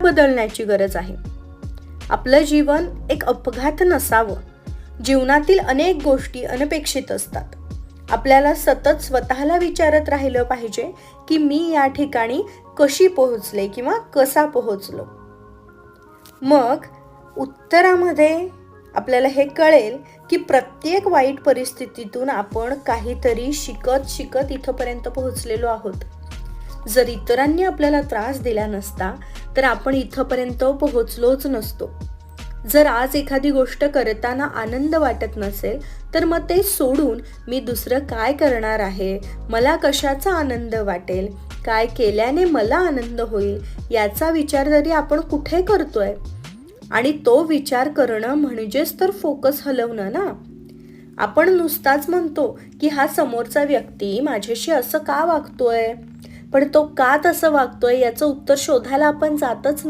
बदलण्याची गरज आहे. आपलं जीवन एक अपघात नसावं. जीवनातील अनेक गोष्टी अनपेक्षित असतात. आपल्याला सतत स्वतःला विचारत राहिलं पाहिजे की मी या ठिकाणी कशी पोहोचले किंवा कसा पोहोचलो. मग उत्तरामध्ये आपल्याला हे कळेल की प्रत्येक वाईट परिस्थितीतून आपण काहीतरी शिकत शिकत इथपर्यंत पोहोचलेलो आहोत. जर इतरांनी आपल्याला त्रास दिला नसता तर आपण इथपर्यंत पोहोचलोच नसतो. जर आज एखादी गोष्ट करताना आनंद वाटत नसेल तर मग ते सोडून मी दुसरं काय करणार आहे, मला कशाचा आनंद वाटेल, काय केल्याने मला आनंद होईल याचा विचार जरी आपण कुठे करतोय. आणि तो विचार करणं म्हणजेच तर फोकस हलवणं ना. आपण नुसताच म्हणतो की हा समोरचा व्यक्ती माझ्याशी असं का वागतोय, पण तो का तसं वागतोय याचं उत्तर शोधायला आपण जातच नाही.